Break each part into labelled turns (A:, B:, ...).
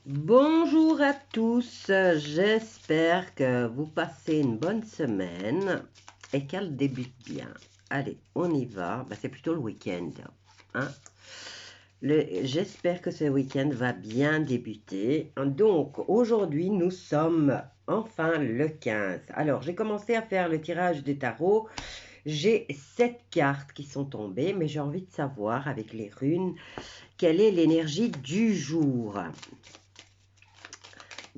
A: Bonjour à tous, j'espère que vous passez une bonne semaine et qu'elle débute bien. Allez, on y va. C'est plutôt le week-end, hein. J'espère que ce week-end va bien débuter. Donc, aujourd'hui, nous sommes enfin le 15. Alors, j'ai commencé à faire le tirage des tarots. J'ai 7 cartes qui sont tombées, mais j'ai envie de savoir, avec les runes, quelle est l'énergie du jour.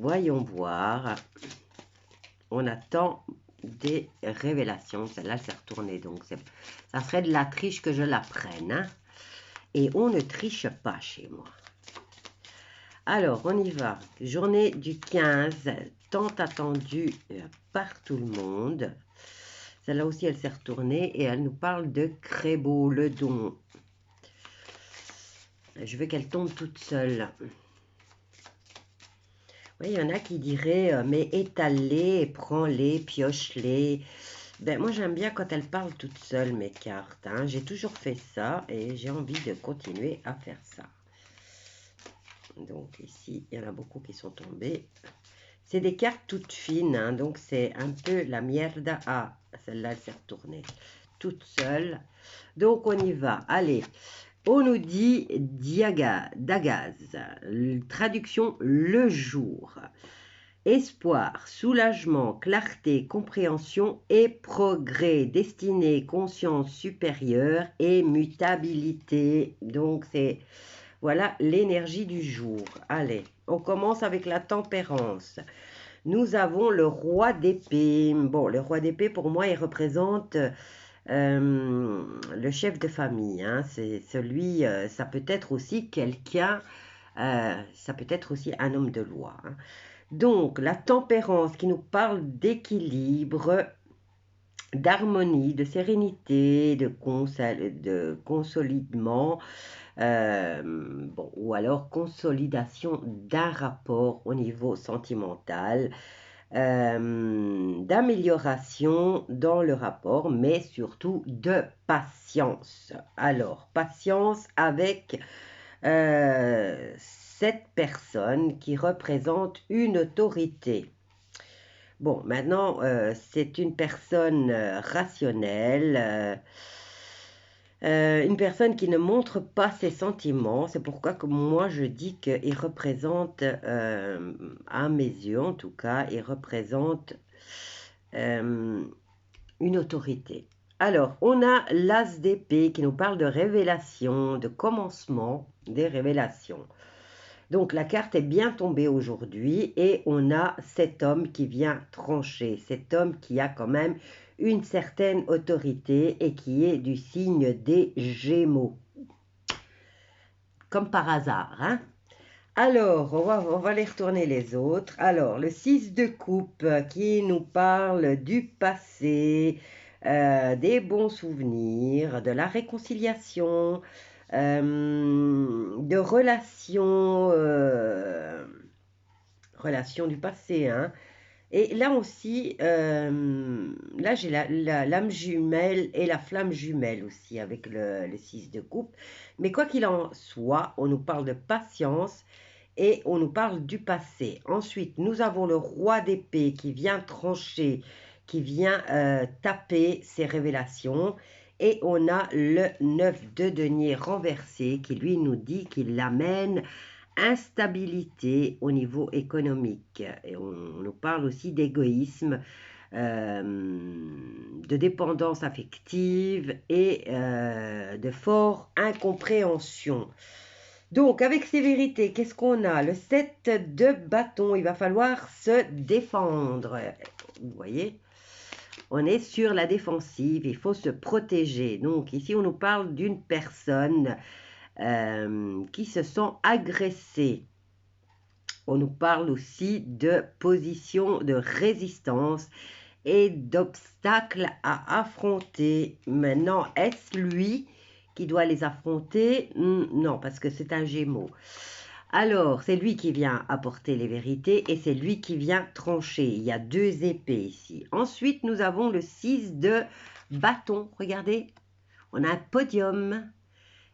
A: Voyons voir. On attend des révélations. Celle-là, s'est retournée. Donc, ça serait de la triche que je la prenne, hein. Et on ne triche pas chez moi. Alors, on y va. Journée du 15, tant attendue par tout le monde. Celle-là aussi, elle s'est retournée et elle nous parle de Crébeau, le don. Je veux qu'elle tombe toute seule. Oui, il y en a qui diraient, mais étale-les, prends-les, pioche-les. Moi, j'aime bien quand elles parlent toutes seules, mes cartes, hein. J'ai toujours fait ça et j'ai envie de continuer à faire ça. Donc, ici, il y en a beaucoup qui sont tombées. C'est des cartes toutes fines, hein, donc c'est un peu la merde. Ah, celle-là, elle s'est retournée toute seule. Donc, on y va. Allez, on nous dit Dagaz, traduction le jour. Espoir, soulagement, clarté, compréhension et progrès, destinée, conscience supérieure et mutabilité. Donc, voilà l'énergie du jour. Allez, on commence avec la tempérance. Nous avons le roi d'épée. Bon, le roi d'épée, pour moi, il représente le chef de famille, hein. C'est celui, ça peut être aussi quelqu'un, ça peut être aussi un homme de loi, hein. Donc, la tempérance qui nous parle d'équilibre, d'harmonie, de sérénité, de consolidement, ou alors consolidation d'un rapport au niveau sentimental, d'amélioration dans le rapport, mais surtout de patience. Alors, patience avec cette personne qui représente une autorité. Bon, maintenant, c'est une personne rationnelle, une personne qui ne montre pas ses sentiments. C'est pourquoi que moi, je dis qu'il représente, à mes yeux en tout cas, il représente une autorité. Alors, on a l'as d'épée qui nous parle de révélation, de commencement des révélations. Donc, la carte est bien tombée aujourd'hui et on a cet homme qui vient trancher, cet homme qui a quand même une certaine autorité et qui est du signe des Gémeaux. Comme par hasard, hein. Alors, on va les retourner les autres. Alors, le 6 de coupe qui nous parle du passé, des bons souvenirs, de la réconciliation, de relations du passé, hein. Et là aussi, là j'ai l'âme jumelle et la flamme jumelle aussi avec le 6 de coupe. Mais quoi qu'il en soit, on nous parle de patience et on nous parle du passé. Ensuite, nous avons le roi d'épée qui vient trancher, qui vient taper ses révélations. Et on a le 9 de denier renversé qui lui nous dit qu'il l'amène instabilité au niveau économique. Et on nous parle aussi d'égoïsme, de dépendance affective et de forte incompréhension. Donc, avec ces vérités, qu'est-ce qu'on a? Le 7 de bâton, il va falloir se défendre. Vous voyez, on est sur la défensive, il faut se protéger. Donc, ici, on nous parle d'une personne qui se sent agressée. On nous parle aussi de position de résistance et d'obstacles à affronter. Maintenant, est-ce lui qui doit les affronter? Non, parce que c'est un Gémeaux. Alors, c'est lui qui vient apporter les vérités et c'est lui qui vient trancher. Il y a deux épées ici. Ensuite, nous avons le 6 de bâton. Regardez, on a un podium.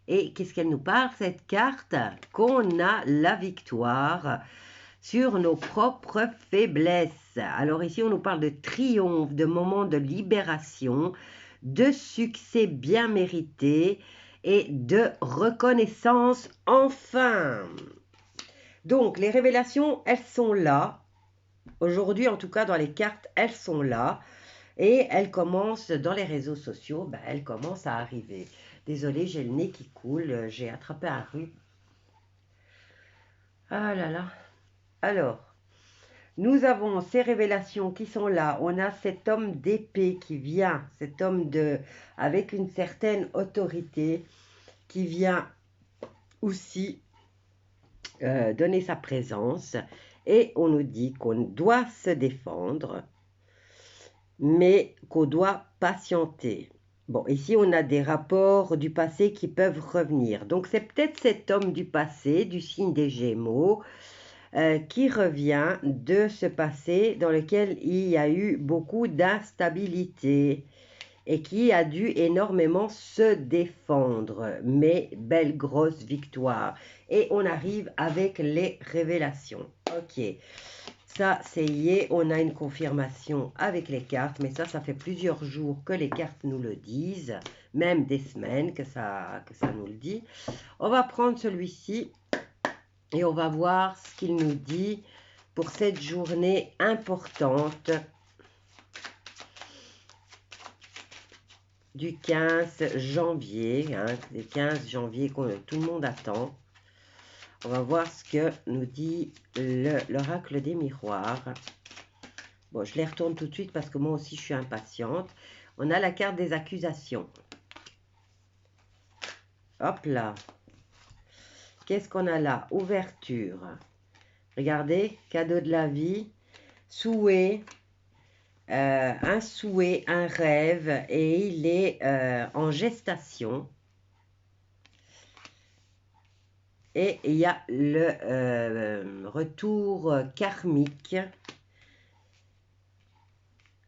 A: Et qu'est-ce qu'elle nous parle, cette carte? Qu'on a la victoire sur nos propres faiblesses. Alors ici, on nous parle de triomphe, de moments de libération, de succès bien mérité et de reconnaissance enfin. Donc, les révélations, elles sont là. Aujourd'hui, en tout cas, dans les cartes, elles sont là. Et elles commencent, dans les réseaux sociaux, ben, elles commencent à arriver. Désolée, j'ai le nez qui coule, j'ai attrapé un rhume. Ah là là. Alors, nous avons ces révélations qui sont là. On a cet homme d'épée qui vient, cet homme avec une certaine autorité qui vient aussi donner sa présence. Et on nous dit qu'on doit se défendre, mais qu'on doit patienter. Bon, ici, on a des rapports du passé qui peuvent revenir. Donc, c'est peut-être cet homme du passé, du signe des Gémeaux, qui revient de ce passé dans lequel il y a eu beaucoup d'instabilité et qui a dû énormément se défendre. Mais belle grosse victoire. Et on arrive avec les révélations. Ok. Ça, c'est y on a une confirmation avec les cartes, mais ça fait plusieurs jours que les cartes nous le disent, même des semaines que ça nous le dit. On va prendre celui-ci et on va voir ce qu'il nous dit pour cette journée importante du 15 janvier, hein, le 15 janvier que tout le monde attend. On va voir ce que nous dit l'oracle des miroirs. Bon, je les retourne tout de suite parce que moi aussi, je suis impatiente. On a la carte des accusations. Hop là. Qu'est-ce qu'on a là? Ouverture. Regardez, cadeau de la vie, souhait, un souhait, un rêve, et il est en gestation. Et il y a le retour karmique.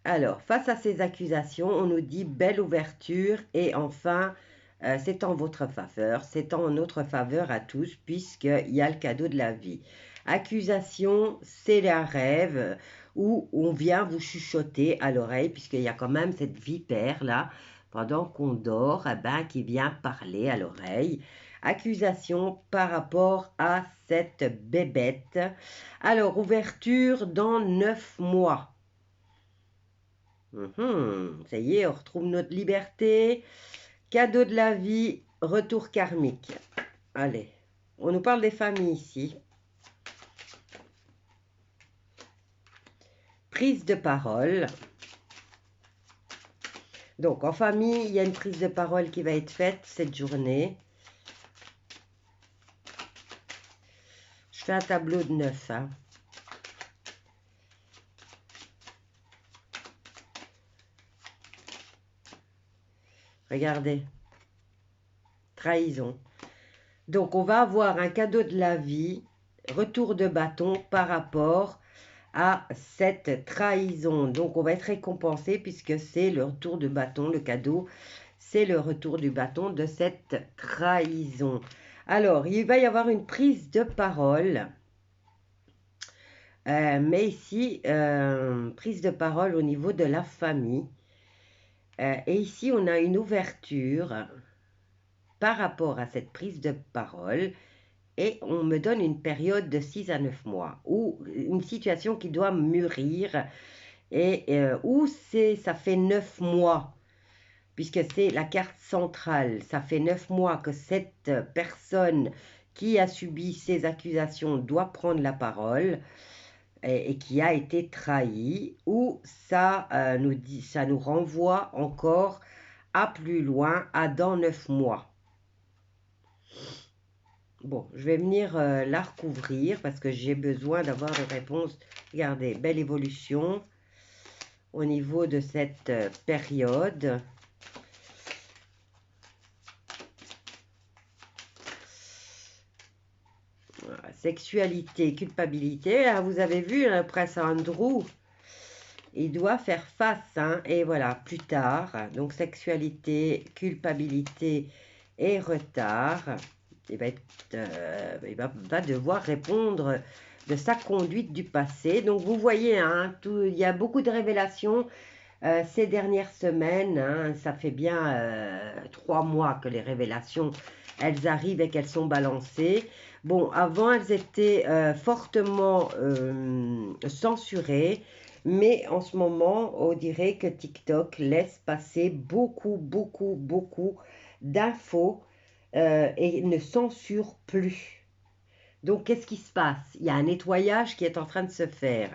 A: Alors, face à ces accusations, on nous dit belle ouverture et enfin, c'est en votre faveur, c'est en notre faveur à tous puisqu'il y a le cadeau de la vie. Accusation, c'est un rêve où on vient vous chuchoter à l'oreille puisqu'il y a quand même cette vipère là, pendant qu'on dort, eh ben, qui vient parler à l'oreille. Accusation par rapport à cette bébête. Alors, ouverture dans 9 mois. Ça y est, on retrouve notre liberté. Cadeau de la vie, retour karmique. Allez, on nous parle des familles ici. Prise de parole. Donc, en famille, il y a une prise de parole qui va être faite cette journée. Je fais un tableau de 9. Hein. Regardez. Trahison. Donc, on va avoir un cadeau de la vie, retour de bâton par rapport à cette trahison. Donc, on va être récompensé puisque c'est le retour de bâton, le cadeau, c'est le retour du bâton de cette trahison. Alors, il va y avoir une prise de parole. Mais ici, prise de parole au niveau de la famille. Et ici, on a une ouverture par rapport à cette prise de parole. Et on me donne une période de 6 à 9 mois, ou une situation qui doit mûrir, et où ça fait 9 mois, puisque c'est la carte centrale, ça fait 9 mois que cette personne qui a subi ces accusations doit prendre la parole, et qui a été trahie, ou ça, ça nous renvoie encore à plus loin, à dans 9 mois. Bon, je vais venir la recouvrir parce que j'ai besoin d'avoir des réponses. Regardez, belle évolution au niveau de cette période. Voilà, sexualité, culpabilité. Là, vous avez vu, le prince Andrew, il doit faire face. Hein, et voilà, plus tard. Donc, sexualité, culpabilité et retard. Il va devoir répondre de sa conduite du passé. Donc vous voyez, hein, il y a beaucoup de révélations ces dernières semaines. Hein, ça fait bien 3 mois que les révélations, elles arrivent et qu'elles sont balancées. Bon, avant, elles étaient fortement censurées. Mais en ce moment, on dirait que TikTok laisse passer beaucoup d'infos et ne censure plus. Donc, qu'est-ce qui se passe? Il y a un nettoyage qui est en train de se faire.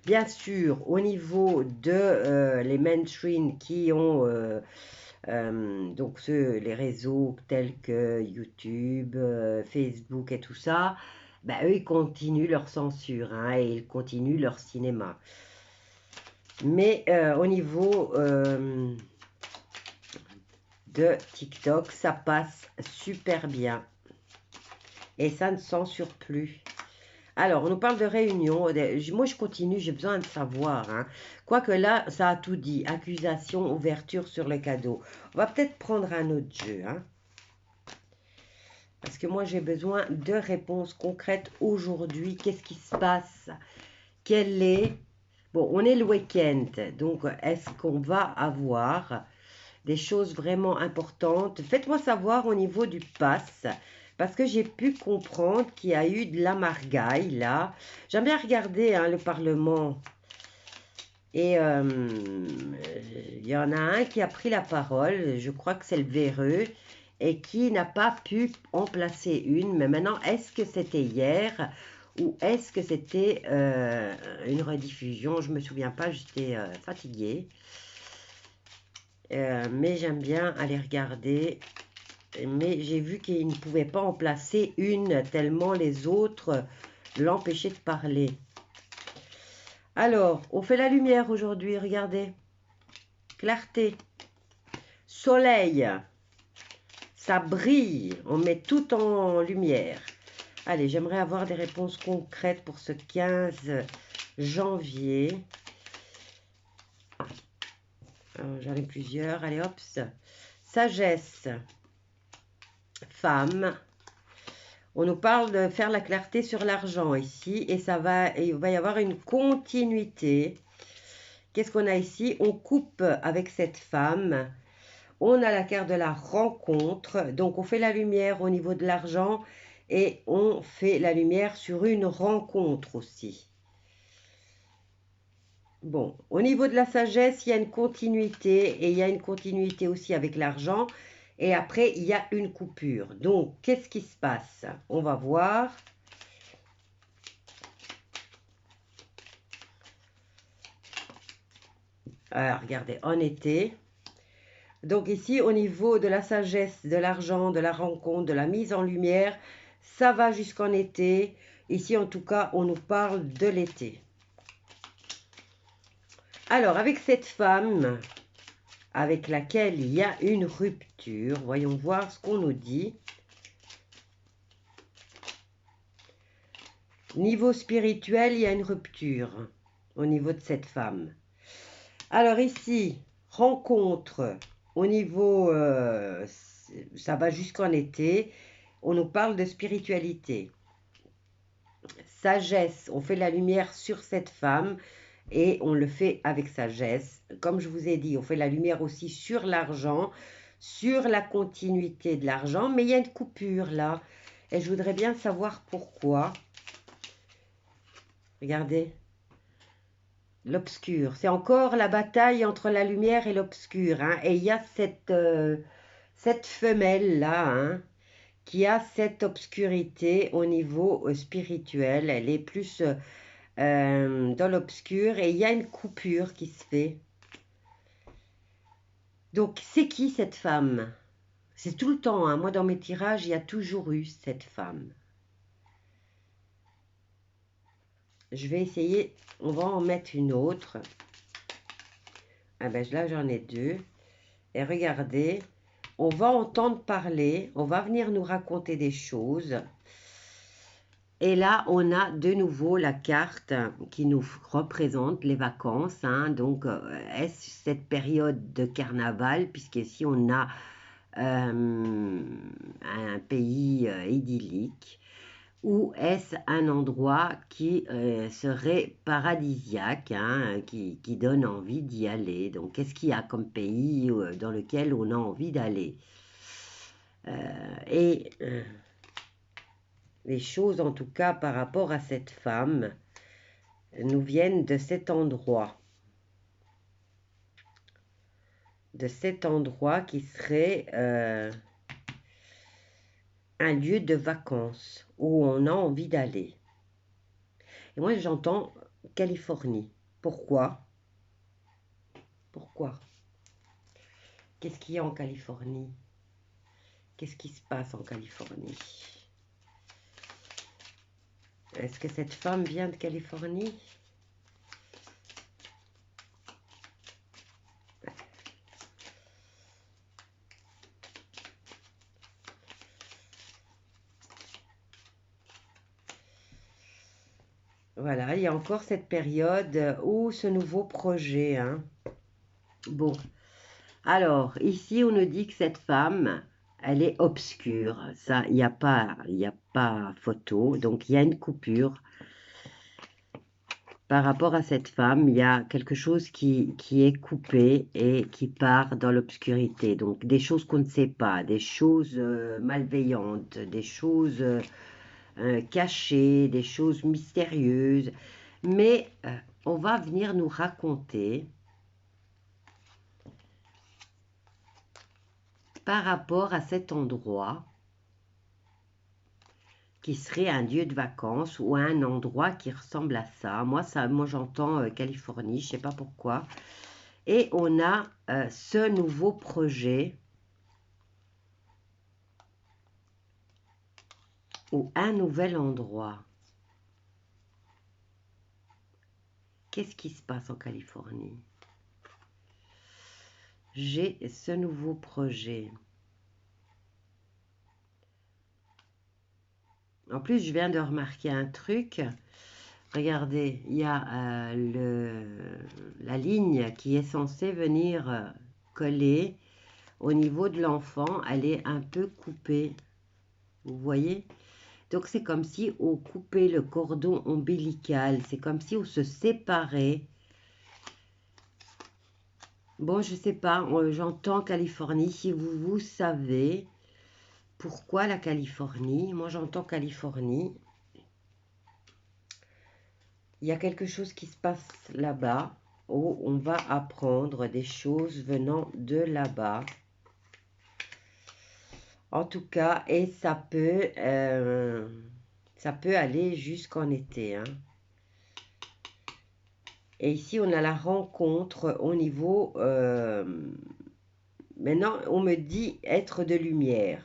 A: Bien sûr, au niveau de les mainstream qui ont donc les réseaux tels que YouTube, Facebook et tout ça, ben, eux, ils continuent leur censure hein, et ils continuent leur cinéma. Mais au niveau de TikTok, ça passe super bien. Et ça ne censure plus. Alors, on nous parle de réunion. Moi, je continue, j'ai besoin de savoir. Hein. Quoique là, ça a tout dit. Accusation, ouverture sur le cadeau. On va peut-être prendre un autre jeu. Hein. Parce que moi, j'ai besoin de réponses concrètes aujourd'hui. Qu'est-ce qui se passe? Quel est... Bon, on est le week-end. Donc, est-ce qu'on va avoir des choses vraiment importantes? Faites-moi savoir au niveau du pass. Parce que j'ai pu comprendre qu'il y a eu de la margaille, là. J'aime bien regarder hein, le Parlement. Et il y en a un qui a pris la parole, je crois que c'est le véreux, et qui n'a pas pu en placer une. Mais maintenant, est-ce que c'était hier ou est-ce que c'était une rediffusion? Je ne me souviens pas, j'étais fatiguée. Mais j'aime bien aller regarder. Mais j'ai vu qu'il ne pouvait pas en placer une tellement les autres l'empêchaient de parler. Alors, on fait la lumière aujourd'hui, regardez. Clarté. Soleil. Ça brille. On met tout en lumière. Allez, j'aimerais avoir des réponses concrètes pour ce 15 janvier. J'en ai plusieurs. Allez, hop. Sagesse. Femme. On nous parle de faire la clarté sur l'argent ici. Et il va y avoir une continuité. Qu'est-ce qu'on a ici? On coupe avec cette femme. On a la carte de la rencontre. Donc, on fait la lumière au niveau de l'argent. Et on fait la lumière sur une rencontre aussi. Bon, au niveau de la sagesse, il y a une continuité. Et il y a une continuité aussi avec l'argent. Et après, il y a une coupure. Donc, qu'est-ce qui se passe? On va voir. Alors, regardez, en été. Donc ici, au niveau de la sagesse, de l'argent, de la rencontre, de la mise en lumière, ça va jusqu'en été. Ici, en tout cas, on nous parle de l'été. Alors, avec cette femme avec laquelle il y a une rupture, voyons voir ce qu'on nous dit. Niveau spirituel, il y a une rupture au niveau de cette femme. Alors ici, rencontre, au niveau, ça va jusqu'en été, on nous parle de spiritualité. Sagesse, on fait la lumière sur cette femme et on le fait avec sagesse. Comme je vous ai dit, on fait la lumière aussi sur l'argent, sur la continuité de l'argent, mais il y a une coupure là. Et je voudrais bien savoir pourquoi. Regardez. L'obscur. C'est encore la bataille entre la lumière et l'obscur. Hein. Et il y a cette femelle-là hein, qui a cette obscurité au niveau spirituel. Elle est plus dans l'obscur et il y a une coupure qui se fait. Donc, c'est qui cette femme? C'est tout le temps. Hein. Moi, dans mes tirages, il y a toujours eu cette femme. Je vais essayer, on va en mettre une autre. Ah ben là, j'en ai deux. Et regardez, on va entendre parler, on va venir nous raconter des choses. Et là, on a de nouveau la carte qui nous représente les vacances. Hein. Donc, est-ce cette période de carnaval, puisqu'ici, on a un pays idyllique, ou est-ce un endroit qui serait paradisiaque, hein, qui donne envie d'y aller? Donc, qu'est-ce qu'il y a comme pays dans lequel on a envie d'aller? Et les choses, en tout cas, par rapport à cette femme, nous viennent de cet endroit. De cet endroit qui serait un lieu de vacances où on a envie d'aller. Et moi, j'entends Californie. Pourquoi? Pourquoi? Qu'est-ce qu'il y a en Californie? Qu'est-ce qui se passe en Californie? Est-ce que cette femme vient de Californie? Voilà, il y a encore cette période où ce nouveau projet, hein. Bon, alors, ici, on nous dit que cette femme, elle est obscure. Ça, il n'y a pas photo. Donc, il y a une coupure. Par rapport à cette femme, il y a quelque chose qui est coupé et qui part dans l'obscurité. Donc, des choses qu'on ne sait pas, des choses malveillantes, des choses cachées, des choses mystérieuses. Mais on va venir nous raconter par rapport à cet endroit qui serait un lieu de vacances ou un endroit qui ressemble à ça. Moi j'entends Californie, je ne sais pas pourquoi. Et on a ce nouveau projet ou un nouvel endroit. Qu'est-ce qui se passe en Californie? J'ai ce nouveau projet. En plus, je viens de remarquer un truc. Regardez, il y a la ligne qui est censée venir coller au niveau de l'enfant. Elle est un peu coupée. Vous voyez? Donc, c'est comme si on coupait le cordon ombilical. C'est comme si on se séparait. Bon, je sais pas. J'entends Californie. Si vous savez pourquoi la Californie, moi j'entends Californie. Il y a quelque chose qui se passe là-bas où on va apprendre des choses venant de là-bas. En tout cas, et ça peut aller jusqu'en été. Hein. Et ici, on a la rencontre au niveau... maintenant, on me dit être de lumière.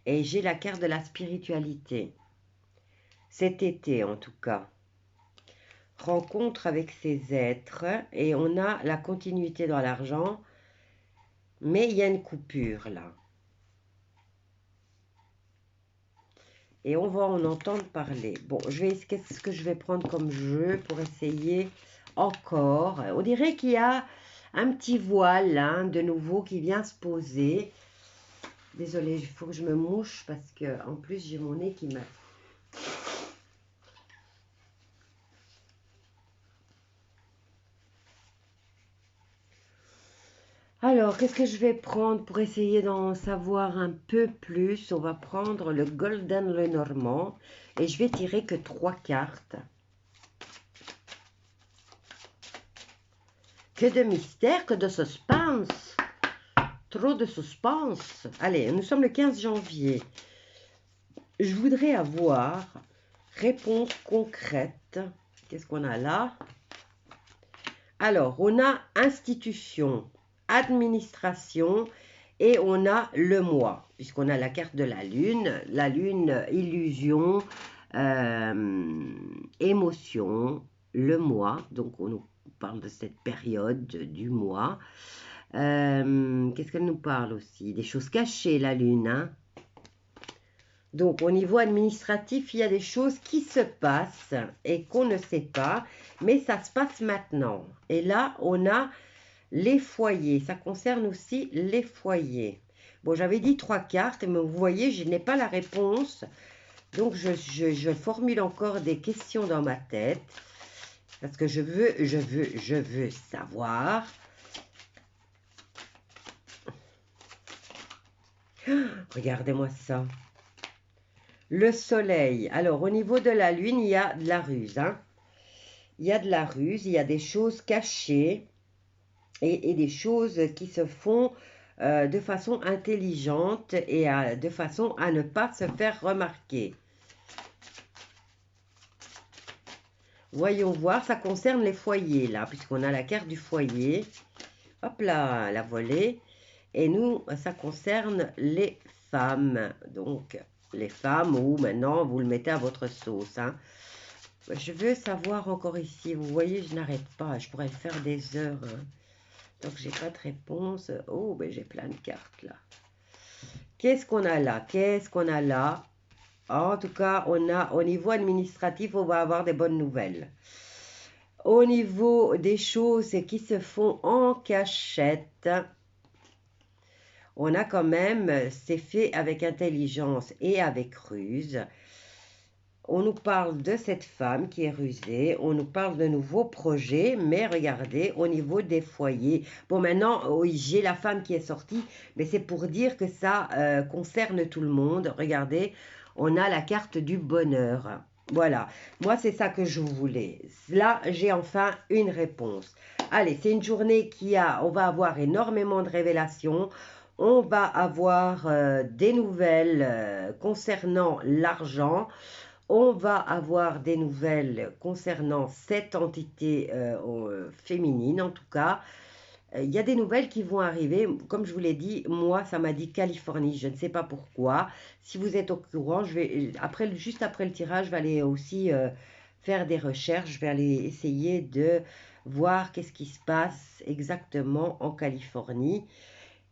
A: Et j'ai la carte de la spiritualité. Cet été, en tout cas. Rencontre avec ces êtres. Et on a la continuité dans l'argent. Mais il y a une coupure, là. Et on va en entendre parler. Bon, qu'est-ce que je vais prendre comme jeu pour essayer encore? On dirait qu'il y a un petit voile, hein, de nouveau, qui vient se poser. Désolée, il faut que je me mouche parce que en plus, j'ai mon nez qui me... Alors, qu'est-ce que je vais prendre pour essayer d'en savoir un peu plus? On va prendre le Golden Lenormand et je vais tirer que 3 cartes. Que de mystère, que de suspense. Trop de suspense. Allez, nous sommes le 15 janvier. Je voudrais avoir réponse concrète. Qu'est-ce qu'on a là? Alors, on a institution, administration et on a le mois, puisqu'on a la carte de la lune illusion, émotion, le mois, donc on nous parle de cette période du mois. Qu'est-ce qu'elle nous parle aussi? Des choses cachées, la lune, hein? Donc, au niveau administratif, il y a des choses qui se passent et qu'on ne sait pas, mais ça se passe maintenant. Et là, on a Les foyers, ça concerne aussi les foyers. Bon, j'avais dit 3 cartes, mais vous voyez, je n'ai pas la réponse. Donc, je formule encore des questions dans ma tête. Parce que je veux savoir. Regardez-moi ça. Le soleil. Alors, au niveau de la lune, il y a de la ruse. Hein. Il y a de la ruse, il y a des choses cachées et des choses qui se font de façon intelligente et de façon à ne pas se faire remarquer. Voyons voir, ça concerne les foyers là, puisqu'on a la carte du foyer. Hop là, la volée. Et nous, ça concerne les femmes. Donc, les femmes, ou maintenant, vous le mettez à votre sauce. Hein. Je veux savoir encore ici. Vous voyez, je n'arrête pas. Je pourrais le faire des heures. Hein. Donc, j'ai pas de réponse. Oh, ben j'ai plein de cartes là. Qu'est-ce qu'on a là? Qu'est-ce qu'on a là? En tout cas, on a au niveau administratif, on va avoir des bonnes nouvelles. Au niveau des choses qui se font en cachette, on a quand même, c'est fait avec intelligence et avec ruse. On nous parle de cette femme qui est rusée, on nous parle de nouveaux projets, mais regardez, au niveau des foyers. Bon, maintenant, oui, j'ai la femme qui est sortie, mais c'est pour dire que ça concerne tout le monde. Regardez, on a la carte du bonheur. Voilà, moi, c'est ça que je voulais. Là, j'ai enfin une réponse. Allez, c'est une journée on va avoir énormément de révélations. On va avoir des nouvelles concernant l'argent. On va avoir des nouvelles concernant cette entité féminine, en tout cas. Il y a des nouvelles qui vont arriver. Comme je vous l'ai dit, moi, ça m'a dit Californie. Je ne sais pas pourquoi. Si vous êtes au courant, juste après le tirage, je vais aller aussi faire des recherches. Je vais aller essayer de voir qu'est-ce qui se passe exactement en Californie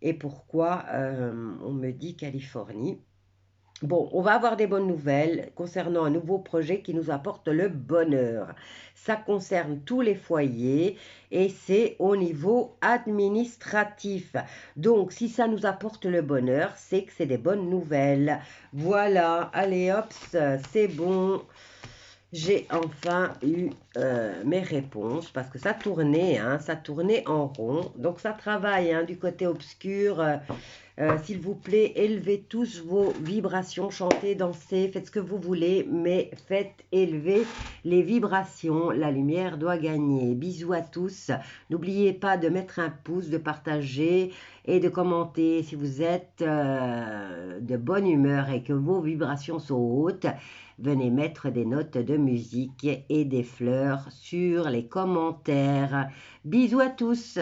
A: et pourquoi on me dit Californie. Bon, on va avoir des bonnes nouvelles concernant un nouveau projet qui nous apporte le bonheur. Ça concerne tous les foyers et c'est au niveau administratif. Donc, si ça nous apporte le bonheur, c'est que c'est des bonnes nouvelles. Voilà, allez hop, c'est bon. J'ai enfin eu mes réponses parce que ça tournait en rond. Donc, ça travaille hein, du côté obscur. S'il vous plaît, élevez tous vos vibrations, chantez, dansez, faites ce que vous voulez, mais faites élever les vibrations. La lumière doit gagner. Bisous à tous. N'oubliez pas de mettre un pouce, de partager et de commenter si vous êtes de bonne humeur et que vos vibrations sont hautes. Venez mettre des notes de musique et des fleurs sur les commentaires. Bisous à tous.